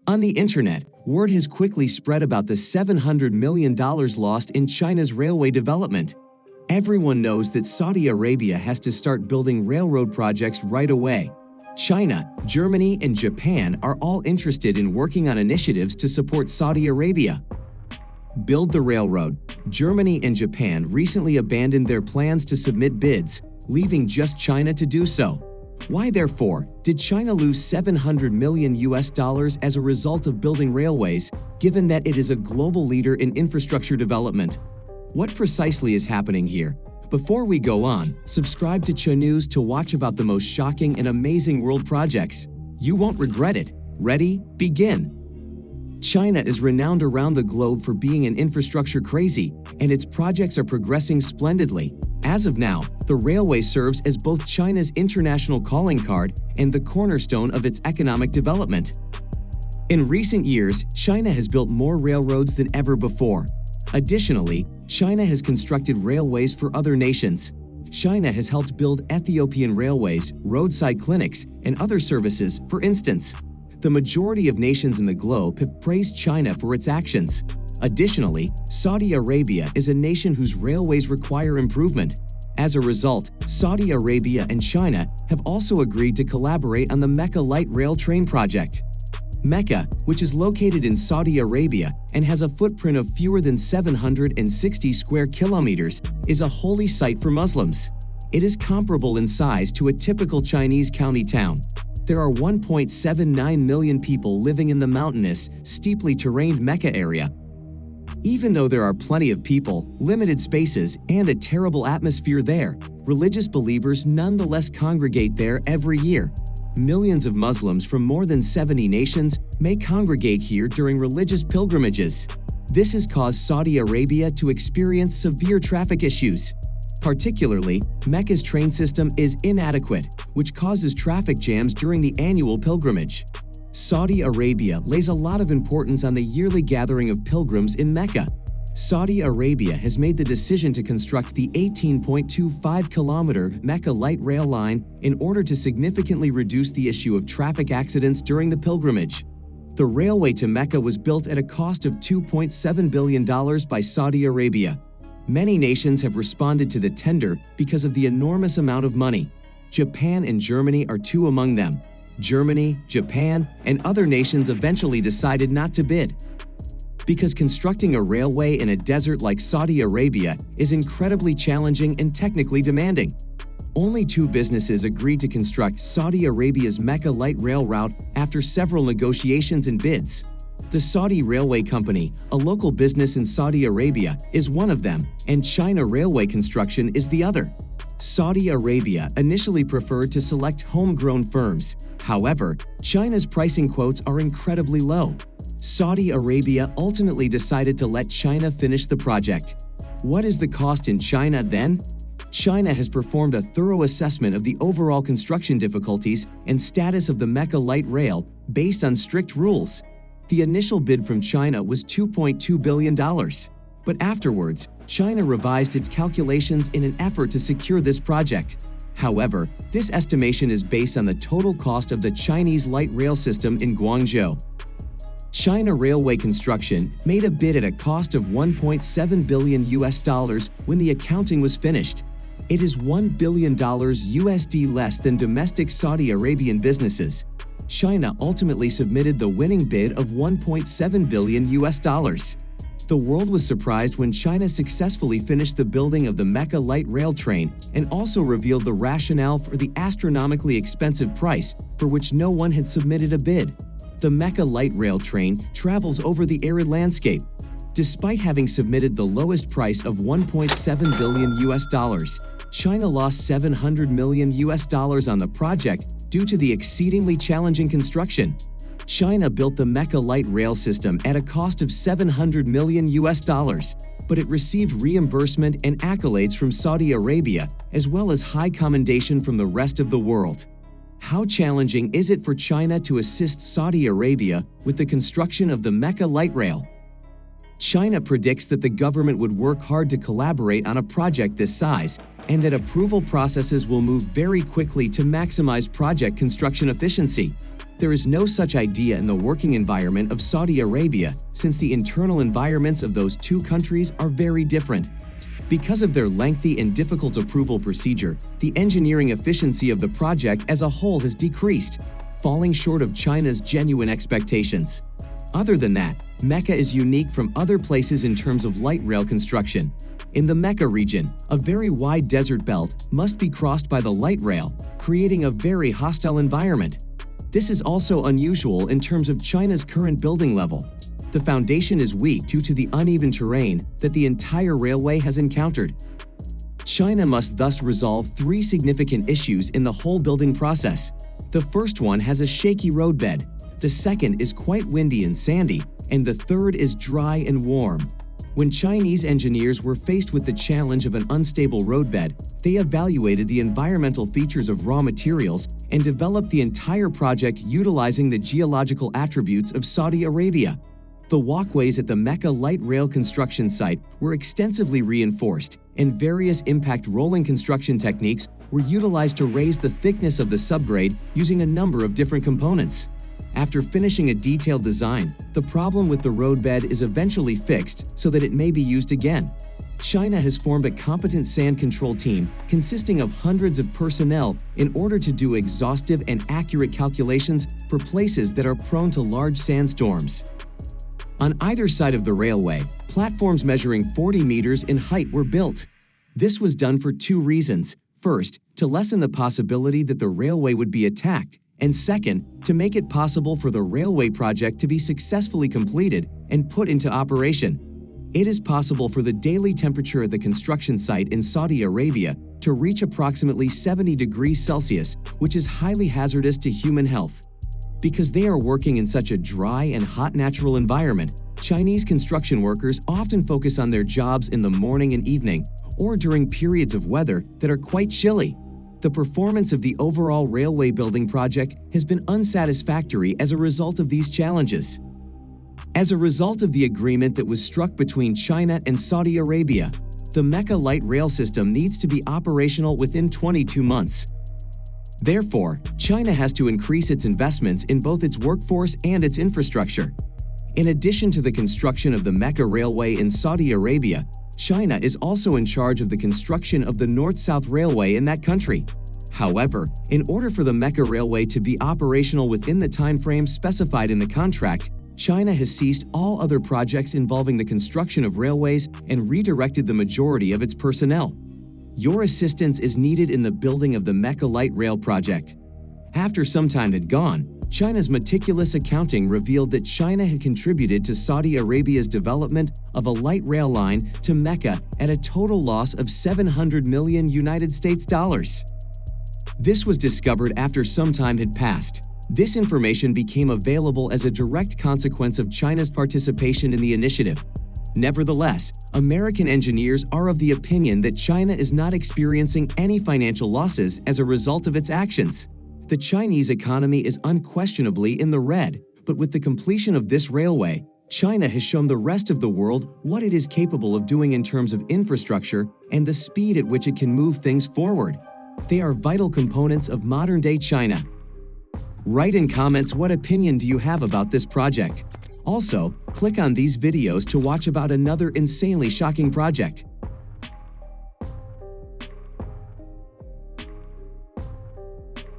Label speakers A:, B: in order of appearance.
A: On the internet, word has quickly spread about the $700 million lost in China's railway development. Everyone knows that Saudi Arabia has to start building railroad projects right away. China, Germany, and Japan are all interested in working on initiatives to support Saudi Arabia. Build the railroad. Germany and Japan recently abandoned their plans to submit bids, leaving just China to do so. Why, therefore, did China lose $700 million as a result of building railways, given that it is a global leader in infrastructure development? What precisely is happening here? Before we go on, subscribe to Cha News to watch about the most shocking and amazing world projects. You won't regret it. Ready? Begin! China is renowned around the globe for being an infrastructure crazy, and its projects are progressing splendidly. As of now, the railway serves as both China's international calling card and the cornerstone of its economic development. In recent years, China has built more railroads than ever before. Additionally, China has constructed railways for other nations. China has helped build Ethiopian railways, roadside clinics, and other services, for instance. The majority of nations in the globe have praised China for its actions. Additionally, Saudi Arabia is a nation whose railways require improvement. As a result, Saudi Arabia and China have also agreed to collaborate on the Mecca Light Rail train project. Mecca, which is located in Saudi Arabia and has a footprint of fewer than 760 square kilometers, is a holy site for Muslims. It is comparable in size to a typical Chinese county town. There are 1.79 million people living in the mountainous, steeply terrained Mecca area. Even though there are plenty of people, limited spaces, and a terrible atmosphere there, religious believers nonetheless congregate there every year. Millions of Muslims from more than 70 nations may congregate here during religious pilgrimages. This has caused Saudi Arabia to experience severe traffic issues. Particularly, Mecca's train system is inadequate, which causes traffic jams during the annual pilgrimage. Saudi Arabia lays a lot of importance on the yearly gathering of pilgrims in Mecca. Saudi Arabia has made the decision to construct the 18.25-kilometer Mecca Light Rail line in order to significantly reduce the issue of traffic accidents during the pilgrimage. The railway to Mecca was built at a cost of $2.7 billion by Saudi Arabia. Many nations have responded to the tender because of the enormous amount of money. Japan and Germany are two among them. Germany, Japan, and other nations eventually decided not to bid. Because constructing a railway in a desert like Saudi Arabia is incredibly challenging and technically demanding. Only two businesses agreed to construct Saudi Arabia's Mecca Light Rail route after several negotiations and bids. The Saudi Railway Company, a local business in Saudi Arabia, is one of them, and China Railway Construction is the other. Saudi Arabia initially preferred to select homegrown firms. However, China's pricing quotes are incredibly low. Saudi Arabia ultimately decided to let China finish the project. What is the cost in China then? China has performed a thorough assessment of the overall construction difficulties and status of the Mecca Light Rail based on strict rules. The initial bid from China was $2.2 billion. But afterwards, China revised its calculations in an effort to secure this project. However, this estimation is based on the total cost of the Chinese light rail system in Guangzhou. China Railway Construction made a bid at a cost of $1.7 billion when the accounting was finished. It is $1 billion less than domestic Saudi Arabian businesses. China ultimately submitted the winning bid of $1.7 billion. The world was surprised when China successfully finished the building of the Mecca Light Rail train and also revealed the rationale for the astronomically expensive price for which no one had submitted a bid. The Mecca Light Rail train travels over the arid landscape. Despite having submitted the lowest price of $1.7 billion, China lost $700 million on the project due to the exceedingly challenging construction. China built the Mecca Light Rail system at a cost of $700 million, but it received reimbursement and accolades from Saudi Arabia, as well as high commendation from the rest of the world. How challenging is it for China to assist Saudi Arabia with the construction of the Mecca Light Rail? China predicts that the government would work hard to collaborate on a project this size, and that approval processes will move very quickly to maximize project construction efficiency. There is no such idea in the working environment of Saudi Arabia, since the internal environments of those two countries are very different. Because of their lengthy and difficult approval procedure, the engineering efficiency of the project as a whole has decreased, falling short of China's genuine expectations. Other than that, Mecca is unique from other places in terms of light rail construction. In the Mecca region, a very wide desert belt must be crossed by the light rail, creating a very hostile environment. This is also unusual in terms of China's current building level. The foundation is weak due to the uneven terrain that the entire railway has encountered. China must thus resolve three significant issues in the whole building process. The first one has a shaky roadbed, the second is quite windy and sandy, and the third is dry and warm. When Chinese engineers were faced with the challenge of an unstable roadbed, they evaluated the environmental features of raw materials and developed the entire project utilizing the geological attributes of Saudi Arabia. The walkways at the Mecca Light Rail construction site were extensively reinforced, and various impact rolling construction techniques were utilized to raise the thickness of the subgrade using a number of different components. After finishing a detailed design, the problem with the roadbed is eventually fixed so that it may be used again. China has formed a competent sand control team consisting of hundreds of personnel in order to do exhaustive and accurate calculations for places that are prone to large sandstorms. On either side of the railway, platforms measuring 40 meters in height were built. This was done for two reasons. First, to lessen the possibility that the railway would be attacked, and second, to make it possible for the railway project to be successfully completed and put into operation. It is possible for the daily temperature at the construction site in Saudi Arabia to reach approximately 70 degrees Celsius, which is highly hazardous to human health. Because they are working in such a dry and hot natural environment, Chinese construction workers often focus on their jobs in the morning and evening, or during periods of weather that are quite chilly. The performance of the overall railway building project has been unsatisfactory as a result of these challenges. As a result of the agreement that was struck between China and Saudi Arabia, the Mecca Light Rail system needs to be operational within 22 months. Therefore, China has to increase its investments in both its workforce and its infrastructure. In addition to the construction of the Mecca Railway in Saudi Arabia, China is also in charge of the construction of the North-South Railway in that country. However, in order for the Mecca Railway to be operational within the timeframe specified in the contract, China has ceased all other projects involving the construction of railways and redirected the majority of its personnel. Your assistance is needed in the building of the Mecca Light Rail project. After some time had gone, China's meticulous accounting revealed that China had contributed to Saudi Arabia's development of a light rail line to Mecca at a total loss of $700 million United States dollars. This was discovered after some time had passed. This information became available as a direct consequence of China's participation in the initiative. Nevertheless, American engineers are of the opinion that China is not experiencing any financial losses as a result of its actions. The Chinese economy is unquestionably in the red, but with the completion of this railway, China has shown the rest of the world what it is capable of doing in terms of infrastructure and the speed at which it can move things forward. They are vital components of modern-day China. Write in comments what opinion do you have about this project. Also, click on these videos to watch about another insanely shocking project.